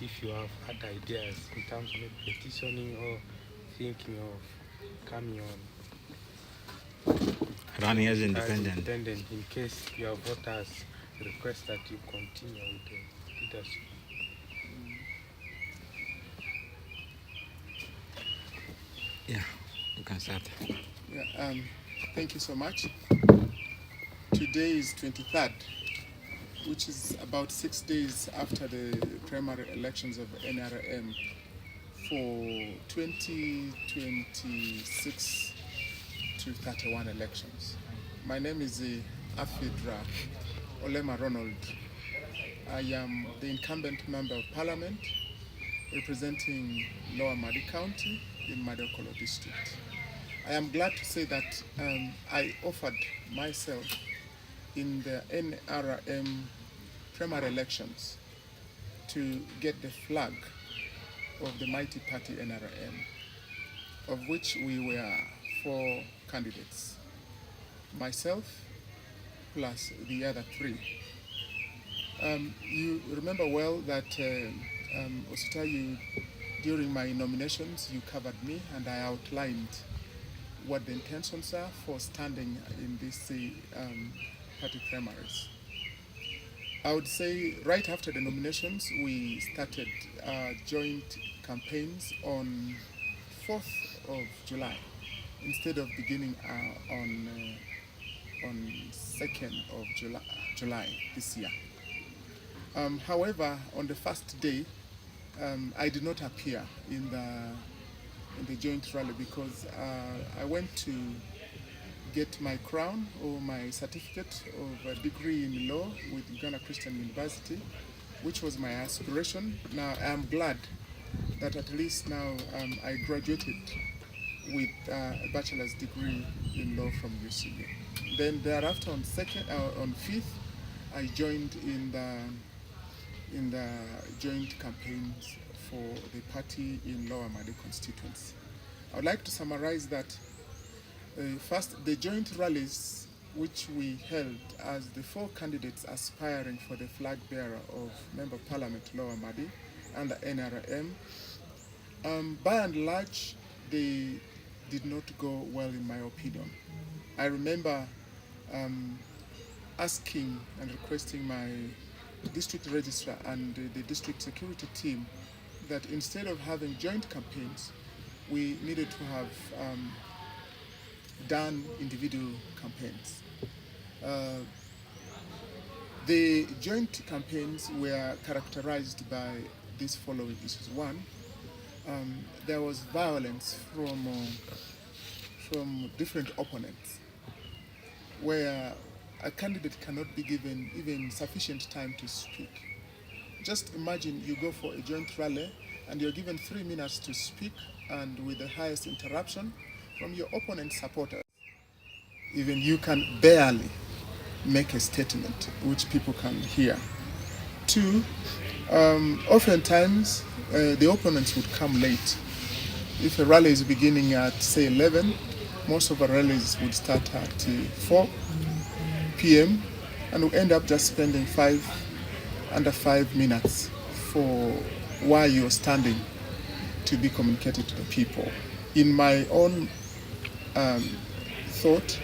if you have had ideas in terms of maybe petitioning or thinking of coming on running as as independent. independent, in case your voters request that you continue with the leadership. Yeah, you can start. Yeah, thank you so much. Today is 23rd, which is about 6 days after the primary elections of NRM for 2026 to 31 elections. My name is Afidra Ronald. I am the incumbent member of parliament representing Lower Madi County in Madi Okollo district. I am glad to say that I offered myself in the NRM primary elections to get the flag of the mighty party NRM, of which we were 4 candidates, myself plus the other 3. You remember well that Osita, during my nominations, you covered me and I outlined what the intentions are for standing in these party primaries. I would say right after the nominations, we started joint campaigns on 4th of July instead of beginning on 2nd of July this year. However, on the first day, I did not appear in the joint rally because I went to get my crown or my certificate of a degree in law with Uganda Christian University, which was my aspiration. Now I am glad that at least now I graduated with a bachelor's degree in law from UCU. Then thereafter on 5th, I joined in the joint campaigns for the party in Lower Madi constituency. I would like to summarize that first, the joint rallies which we held as the 4 candidates aspiring for the flag bearer of Member of Parliament Lower Madi and the NRM, by and large, they did not go well in my opinion. I remember asking and requesting my district registrar and the district security team that instead of having joint campaigns, we needed to have done individual campaigns. The joint campaigns were characterized by these following issues. One, there was violence from different opponents, where a candidate cannot be given even sufficient time to speak. Just imagine you go for a joint rally and you're given 3 minutes to speak, and with the highest interruption from your opponent supporters, even you can barely make a statement which people can hear. 2, oftentimes the opponents would come late. If a rally is beginning at say 11, most of the rallies would start at 4 p.m. and we end up just spending under 5 minutes for why you're standing to be communicated to the people. In my own thought,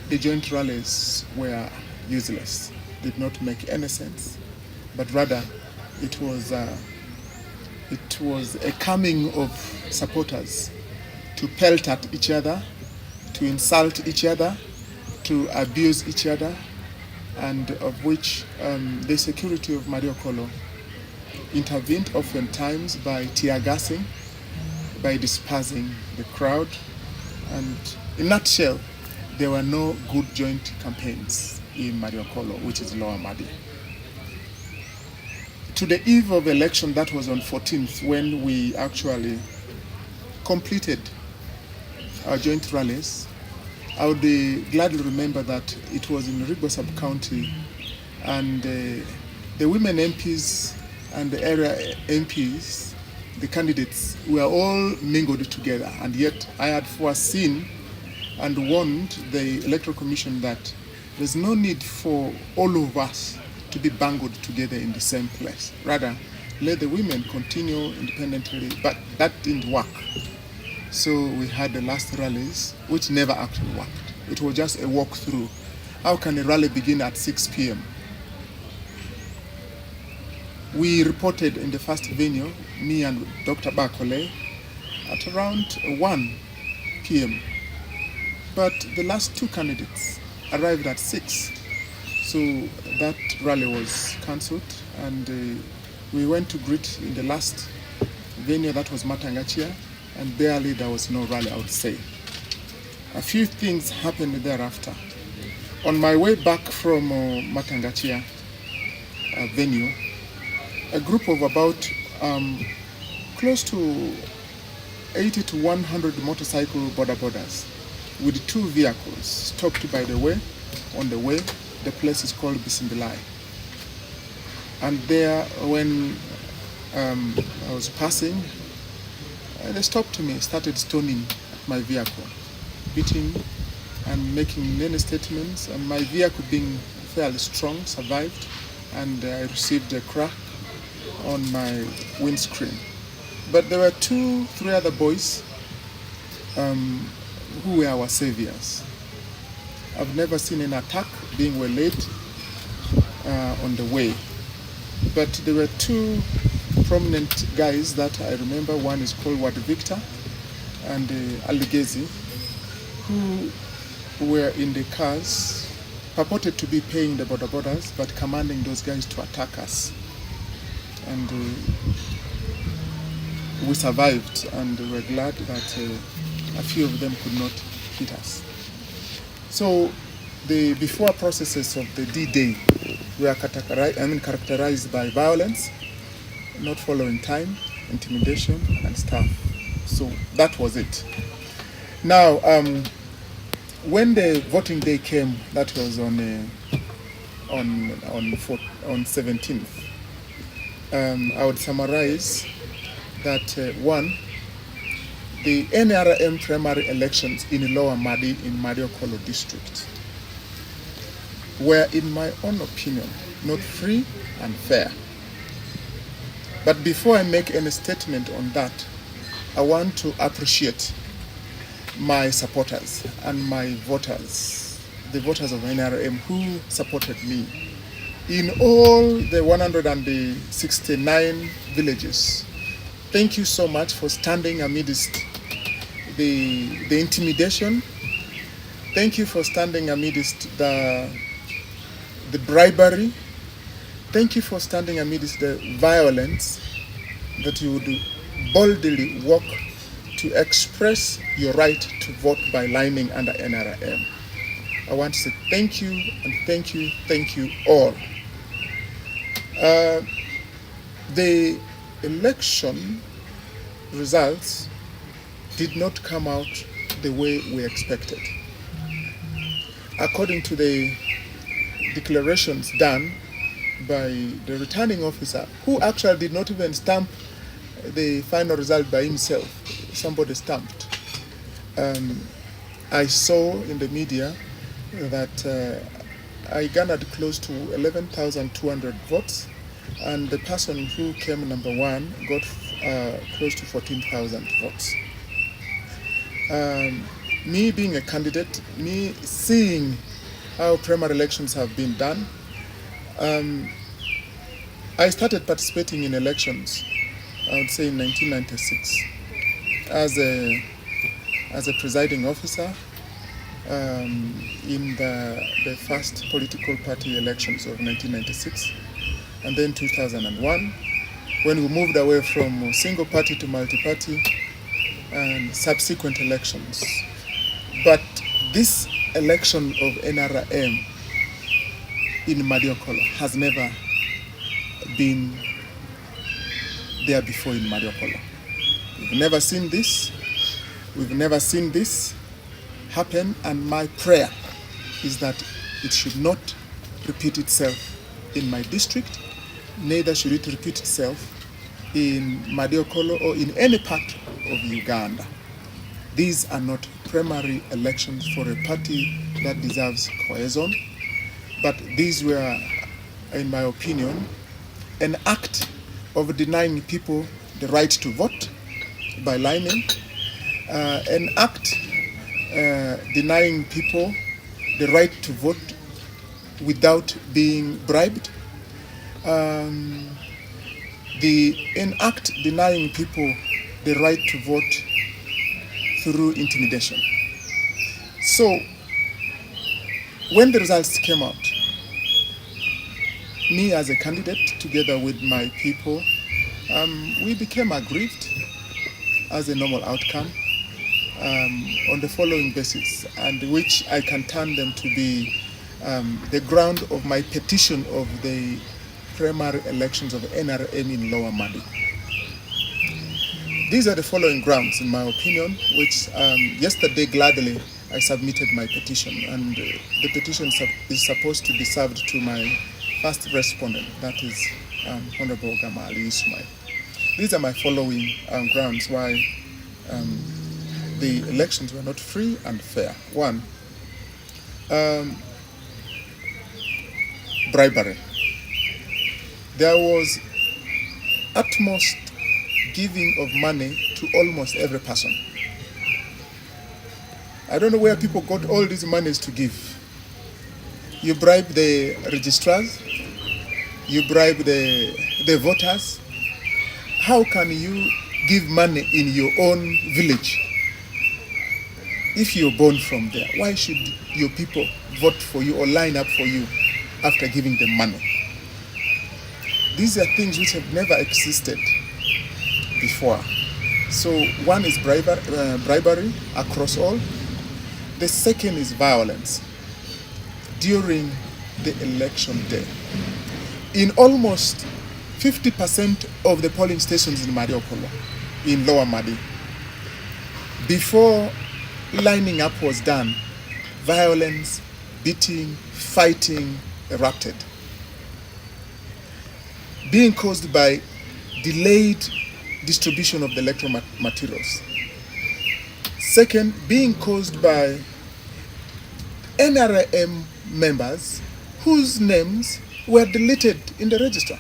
the joint rallies were useless, did not make any sense, but rather it was a coming of supporters to pelt at each other, to insult each other, to abuse each other, and of which the security of Madi Okollo intervened oftentimes by tear gassing, by dispersing the crowd, and in a nutshell, there were no good joint campaigns in Madi Okollo, which is Lower Madi. To the eve of election, that was on 14th, when we actually completed our joint rallies, I would gladly remember that it was in Rigbo sub-county, and the women MPs and the area MPs, the candidates, were all mingled together, and yet I had foreseen and warned the Electoral Commission that there's no need for all of us to be bungled together in the same place. Rather, let the women continue independently, but that didn't work. So we had the last rallies, which never actually worked. It was just a walkthrough. How can a rally begin at 6 p.m.? We reported in the first venue, me and Dr. Bakole, at around 1 p.m. But the last two candidates arrived at 6. So that rally was cancelled, and we went to greet in the last venue, that was Matangachia, and barely there was no rally, I would say. A few things happened thereafter. On my way back from Matangachia venue, a group of about close to 80 to 100 motorcycle boarders with 2 vehicles stopped by the way. On the way, the place is called Bisimbilai. And there, when I was passing, they stopped me, started stoning my vehicle, beating and making many statements, and my vehicle, being fairly strong, survived, and I received a crack on my windscreen. But there were 2, 3 other boys who were our saviors. I've never seen an attack being waylaid on the way. But there were 2 prominent guys that I remember. One is called Wad Victor and Aligezi, who were in the cars, purported to be paying the boarders, but commanding those guys to attack us. And we survived, and we're glad that a few of them could not hit us. So the before processes of the D-Day were characterized by violence, not following time, intimidation, and stuff. So that was it. Now, when the voting day came, that was on 17th. I would summarize that one, the NRM primary elections in Lower Madi in Madi Okollo district were, in my own opinion, not free and fair. But before I make any statement on that, I want to appreciate my supporters and my voters, the voters of NRM who supported me in all the 169 villages. Thank you so much for standing amidst the intimidation. Thank you for standing amidst the bribery. Thank you for standing amidst the violence, that you would boldly walk to express your right to vote by lining under NRM. I want to say thank you, and thank you all. The election results did not come out the way we expected. According to the declarations done by the returning officer, who actually did not even stamp the final result by himself, somebody stamped. I saw in the media that I garnered close to 11,200 votes, and the person who came number 1 got close to 14,000 votes. Me being a candidate, me seeing how primary elections have been done, I started participating in elections, I would say in 1996, as a presiding officer in the first political party elections of 1996, and then 2001, when we moved away from single party to multi-party, and subsequent elections. But this election of NRM in Madi Okollo has never been there before in Madi Okollo. We've never seen this. We've never seen this happen, and my prayer is that it should not repeat itself in my district, neither should it repeat itself in Madi Okollo or in any part of Uganda. These are not primary elections for a party that deserves cohesion, but these were, in my opinion, an act of denying people the right to vote by lining, an act denying people the right to vote without being bribed, an act denying people the right to vote through intimidation. So, when the results came out, me as a candidate, together with my people, we became aggrieved as a normal outcome on the following basis, and which I can turn them to be the ground of my petition of the primary elections of NRM in Lower Madi. These are the following grounds, in my opinion, which yesterday gladly I submitted my petition, and the petition is supposed to be served to my first respondent, that is Honorable Gamali Ismail. These are my following grounds why the elections were not free and fair. One, bribery. There was utmost giving of money to almost every person. I don't know where people got all these monies to give. You bribe the registrars, you bribe the voters. How can you give money in your own village if you're born from there? Why should your people vote for you or line up for you after giving them money? These are things which have never existed before. So one is bribery across all. The second is violence during the election day. In almost 50% of the polling stations in Madi Okollo, in Lower Madi, before lining up was done, violence, beating, fighting erupted, being caused by delayed distribution of the electoral materials. Second, being caused by NRM members whose names were deleted in the register.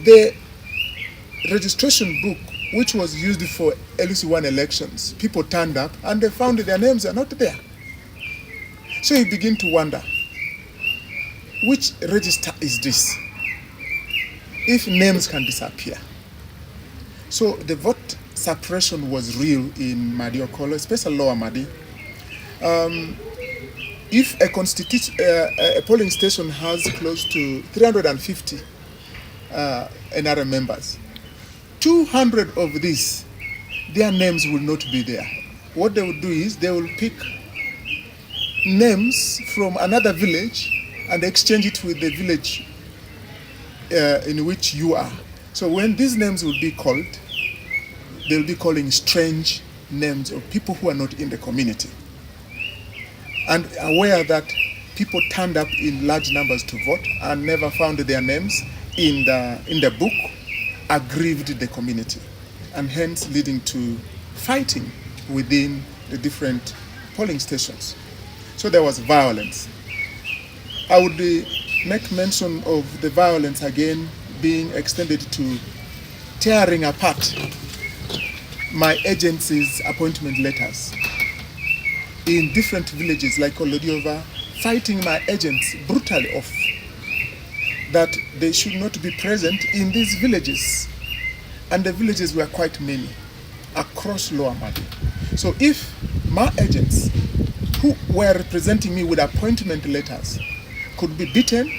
The registration book, which was used for LC1 elections, people turned up and they found their names are not there. So you begin to wonder, which register is this, if names can disappear? So the vote suppression was real in Madi Okollo, especially Lower Madi. If a polling station has close to 350 NRM members, 200 of these, their names will not be there. What they will do is they will pick names from another village and exchange it with the village in which you are. So when these names will be called, they'll be calling strange names of people who are not in the community. And aware that people turned up in large numbers to vote and never found their names in the book, aggrieved the community, and hence leading to fighting within the different polling stations. So there was violence. I would make mention of the violence again being extended to tearing apart my agency's appointment letters in different villages like Olodiova, fighting my agents brutally off that they should not be present in these villages. And the villages were quite many across Lower Madi. So if my agents who were representing me with appointment letters could be beaten,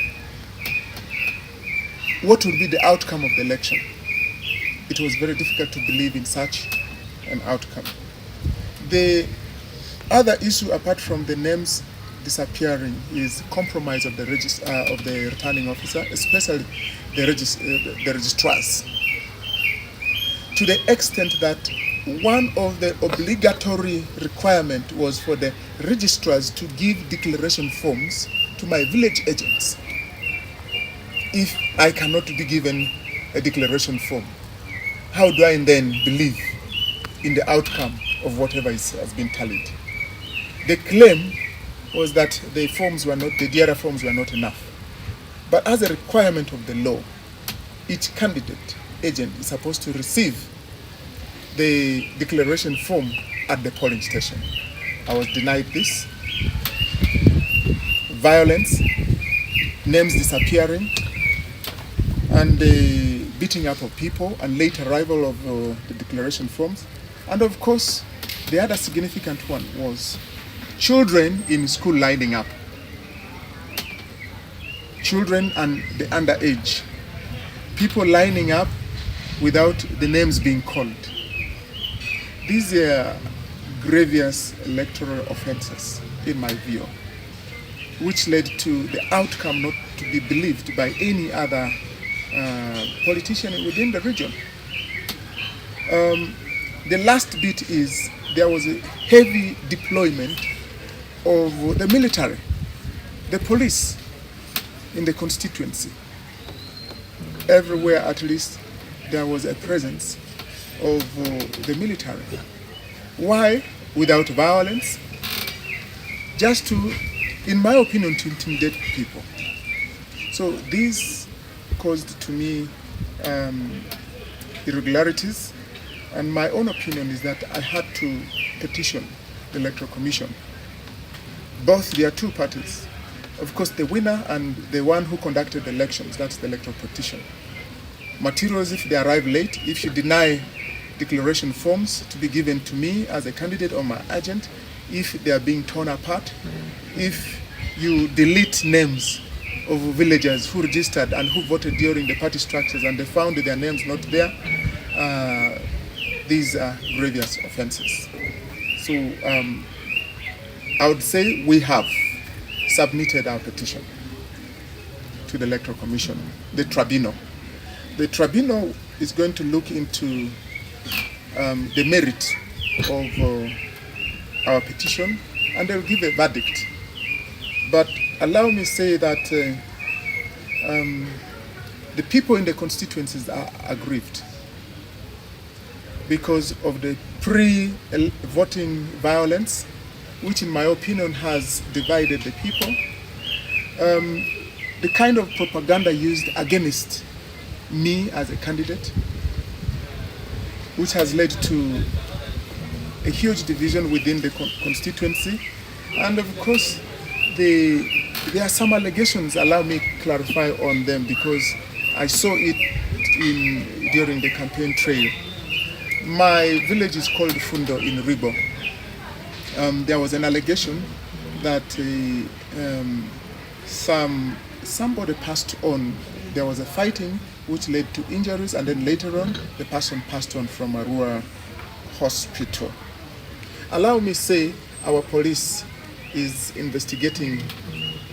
what would be the outcome of the election? It was very difficult to believe in such an outcome. The other issue, apart from the names disappearing, is compromise of the returning officer, especially the registrars, to the extent that one of the obligatory requirements was for the registrars to give declaration forms to my village agents. If I cannot be given a declaration form, how do I then believe in the outcome of whatever has been tallied? The claim was that the DRA forms were not enough. But as a requirement of the law, each candidate agent is supposed to receive the declaration form at the polling station. I was denied this. Violence, names disappearing, and the beating up of people, and late arrival of the declaration forms. And of course, the other significant one was children in school lining up. Children and the underage. People lining up without the names being called. These are grievous electoral offenses, in my view, which led to the outcome not to be believed by any other politician within the region. The last bit is there was a heavy deployment of the military, the police in the constituency. Everywhere, at least, there was a presence of the military. Why? Without violence, just to, in my opinion, to intimidate people. So this caused to me irregularities, and my own opinion is that I had to petition the Electoral Commission. Both, there are two parties. Of course, the winner and the one who conducted the elections, that's the electoral petition. Materials, if they arrive late, if you deny declaration forms to be given to me as a candidate or my agent, if they are being torn apart, if you delete names of villagers who registered and who voted during the party structures and they found their names not there, these are grievous offenses. So I would say we have submitted our petition to the Electoral Commission, the Tribunal. The Tribunal is going to look into the merit of our petition, and they'll give a verdict. But allow me to say that the people in the constituencies are aggrieved because of the pre-voting violence, which in my opinion has divided the people. The kind of propaganda used against me as a candidate, which has led to a huge division within the constituency. And of course, there are some allegations, allow me to clarify on them because I saw it during the campaign trail. My village is called Fundo in Ribo. There was an allegation that somebody passed on. There was a fighting which led to injuries, and then later on the person passed on from Arua Hospital. Allow me to say our police is investigating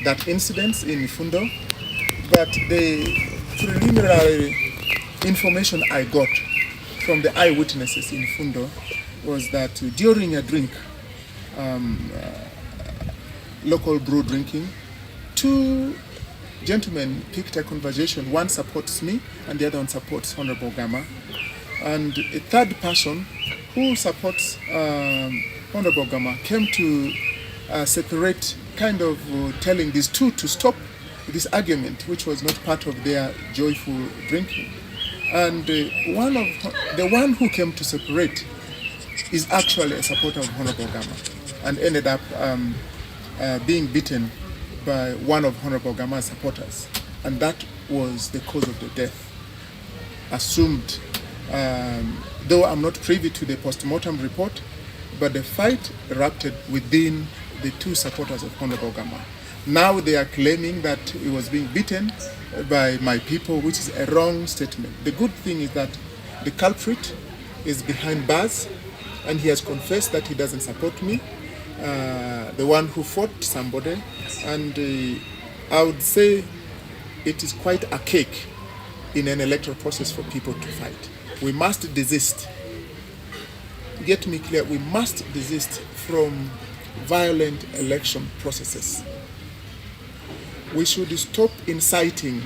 that incident in Fundo, but the preliminary information I got from the eyewitnesses in Fundo was that during a drink, local brew drinking, two gentlemen picked a conversation. One supports me and the other one supports Honorable Gama. And a third person who supports Honorable Gama came to separate, kind of telling these two to stop this argument, which was not part of their joyful drinking. And the one who came to separate is actually a supporter of Honorable Gama and ended up being beaten by one of Honorable Gama's supporters, and that was the cause of the death. Assumed, though I'm not privy to the post-mortem report, but the fight erupted within the two supporters of Honorable Gama. Now they are claiming that he was being beaten by my people, which is a wrong statement. The good thing is that the culprit is behind bars, and he has confessed that he doesn't support me. The one who fought somebody, and I would say it is quite archaic in an electoral process for people to fight. We must desist. Get me clear, we must desist from violent election processes. We should stop inciting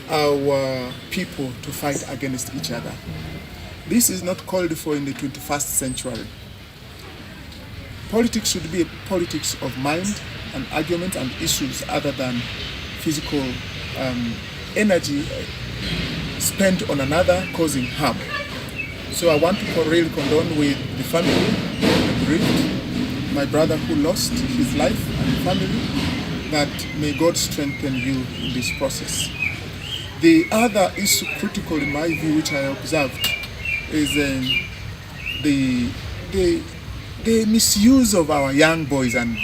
our people to fight against each other. This is not called for in the 21st century. Politics should be a politics of mind and argument and issues other than physical energy spent on another causing harm. So I want to really condone with the family, the bereaved, my brother who lost his life and family, that may God strengthen you in this process. The other issue critical in my view, which I observed, is the misuse of our young boys and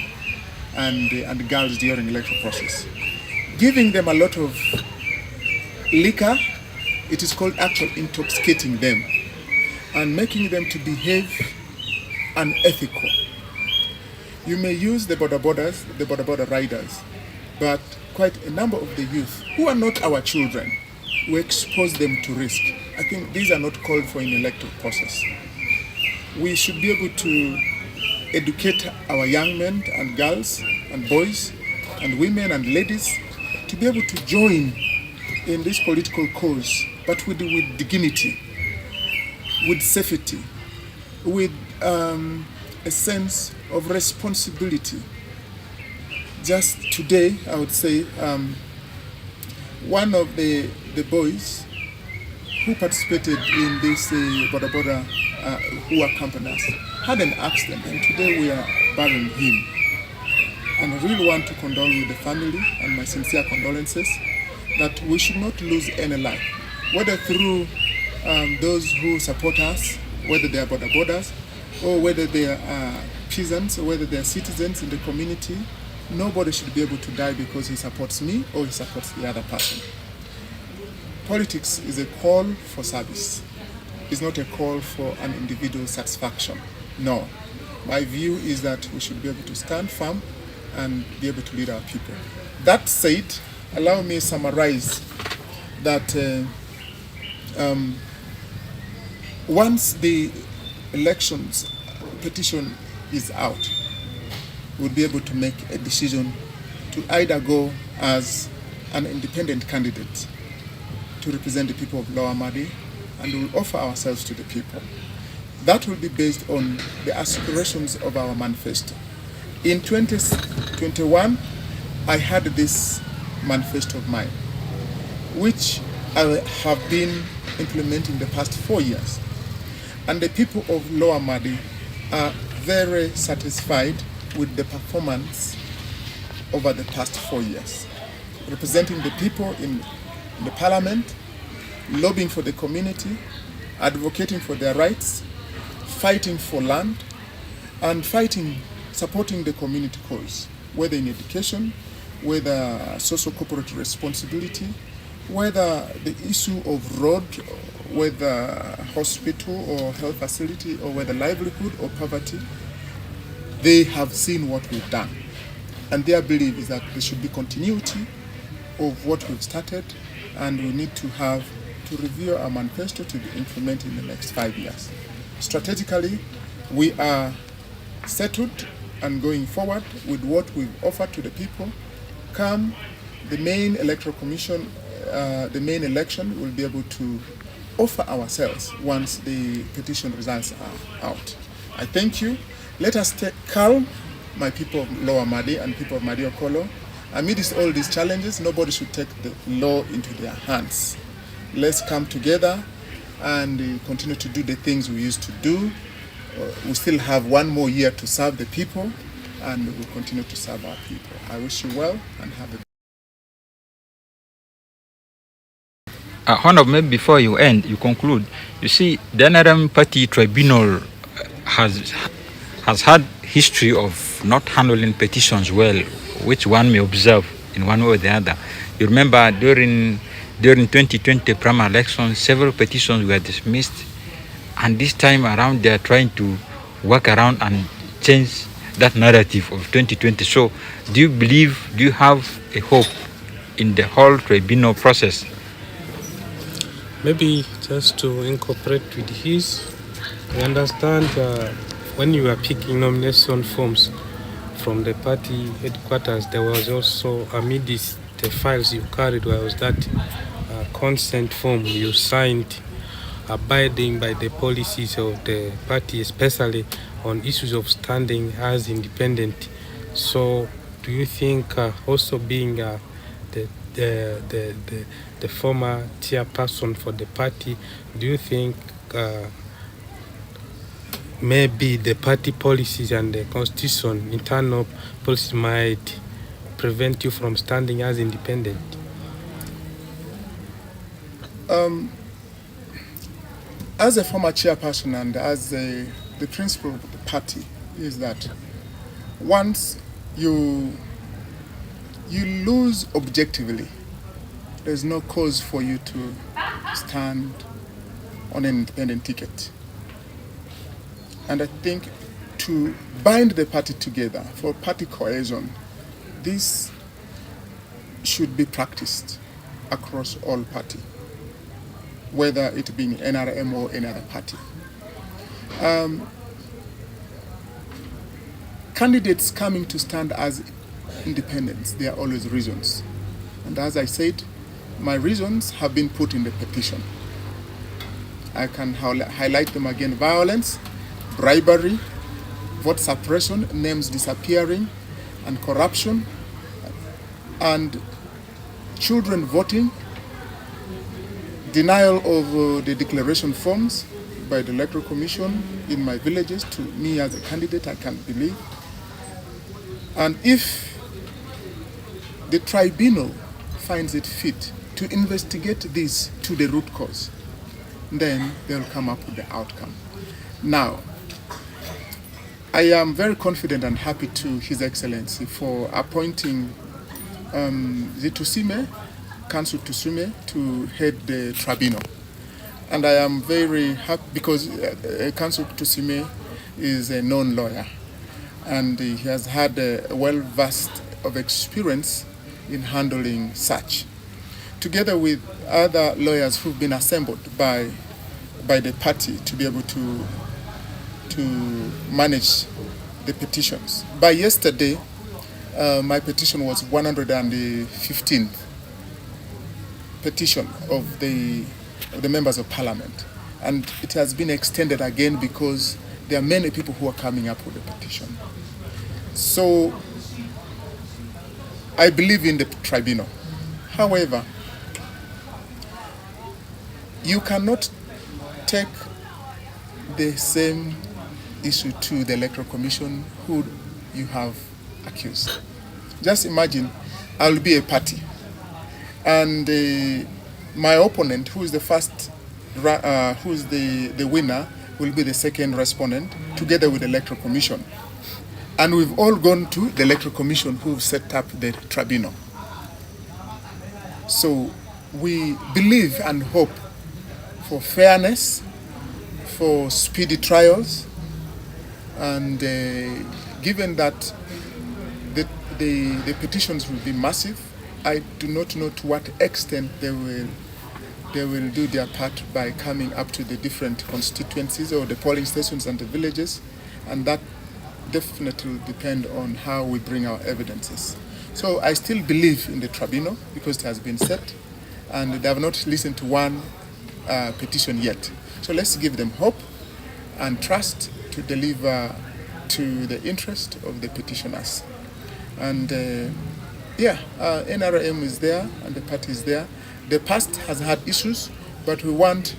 girls during electoral process. Giving them a lot of liquor, it is called actually intoxicating them and making them to behave unethical. You may use the border riders, but quite a number of the youth who are not our children, we expose them to risk. I think these are not called for in electoral process. We should be able to educate our young men and girls and boys and women and ladies to be able to join in this political cause, but with dignity, with safety, with a sense of responsibility. Just today, I would say, one of the boys who participated in this border who accompanied us had an accident, and today we are burying him. And I really want to condole with the family, and my sincere condolences, that we should not lose any life, whether through those who support us, whether they are borders, or whether they are peasants, or whether they are citizens in the community. Nobody should be able to die because he supports me or he supports the other person. Politics is a call for service. It's not a call for an individual satisfaction. No. My view is that we should be able to stand firm and be able to lead our people. That said, allow me to summarize that once the elections petition is out, we'll be able to make a decision to either go as an independent candidate to represent the people of Lower Madi, and we'll offer ourselves to the people. That will be based on the aspirations of our manifesto. In 2021, I had this manifesto of mine, which I have been implementing the past 4 years. And the people of Lower Madi are very satisfied with the performance over the past 4 years. Representing the people in the parliament, lobbying for the community, advocating for their rights, fighting for land, and supporting the community cause, whether in education, whether social corporate responsibility, whether the issue of road, whether hospital or health facility, or whether livelihood or poverty. They have seen what we've done, and their belief is that there should be continuity of what we've started, and we need to review our manifesto to be implemented in the next 5 years. Strategically, we are settled and going forward with what we've offered to the people. Come the main electoral commission, the main election, will be able to offer ourselves once the petition results are out. I thank you. Let us stay calm, my people of Lower Madi and people of Madi Okollo. Amidst all these challenges, nobody should take the law into their hands. Let's come together and continue to do the things we used to do. We still have 1 more year to serve the people, and we'll continue to serve our people. I wish you well and have a Honor, maybe before you conclude, you see, the NRM Party Tribunal has had history of not handling petitions well, which one may observe in one way or the other. You remember during 2020 primary elections, several petitions were dismissed, and this time around they are trying to work around and change that narrative of 2020. So do you have a hope in the whole tribunal process? Maybe just to incorporate with his, I understand when you are picking nomination forms from the party headquarters, there was also amidst the files you carried was that consent form you signed abiding by the policies of the party, especially on issues of standing as independent. So do you think also being the the former chairperson for the party, do you think maybe the party policies and the constitution, internal policies might prevent you from standing as independent? As a former chairperson and as the principle of the party is that once you lose objectively, there's no cause for you to stand on an independent ticket. And I think to bind the party together for party cohesion, this should be practiced across all party, whether it being NRM or any other party. Candidates coming to stand as independents, there are always reasons. And as I said, my reasons have been put in the petition. I can highlight them again: violence, bribery, vote suppression, names disappearing, and corruption, and children voting, denial of the declaration forms by the Electoral Commission in my villages to me as a candidate. I can't believe. And if the tribunal finds it fit to investigate this to the root cause, then they'll come up with the outcome. Now, I am very confident and happy to His Excellency for appointing the Tusime, Council Tusime, to head the tribunal. And I am very happy because Council Tusime is a known lawyer, and he has had a well-versed of experience in handling such, together with other lawyers who've been assembled by the party to be able to manage the petitions. By yesterday, my petition was 115th petition of the members of parliament, and it has been extended again because there are many people who are coming up with a petition. So I believe in the tribunal. However, you cannot take the same issue to the Electoral Commission who you have accused. Just imagine, I'll be a party, and my opponent, who is the first, who is the winner, will be the second respondent, together with the Electoral Commission. And we've all gone to the Electoral Commission, who've set up the tribunal. So we believe and hope for fairness, for speedy trials, and given that the petitions will be massive, I do not know to what extent they will do their part by coming up to the different constituencies or the polling stations and the villages, and that definitely will depend on how we bring our evidences. So I still believe in the tribunal because it has been set, and they have not listened to one petition yet. So let's give them hope and trust to deliver to the interest of the petitioners. And NRM is there and the party is there. The past has had issues, but we want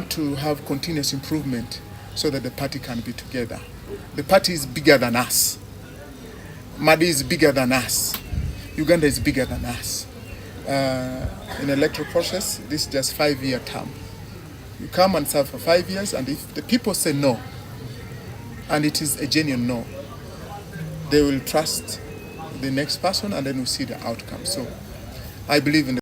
to have continuous improvement so that the party can be together. The party is bigger than us. Madi is bigger than us. Uganda is bigger than us. In the electoral process, this is just 5-year term. You come and serve for 5 years, and if the people say no, and it is a genuine no, they will trust the next person, and then we'll see the outcome. So I believe in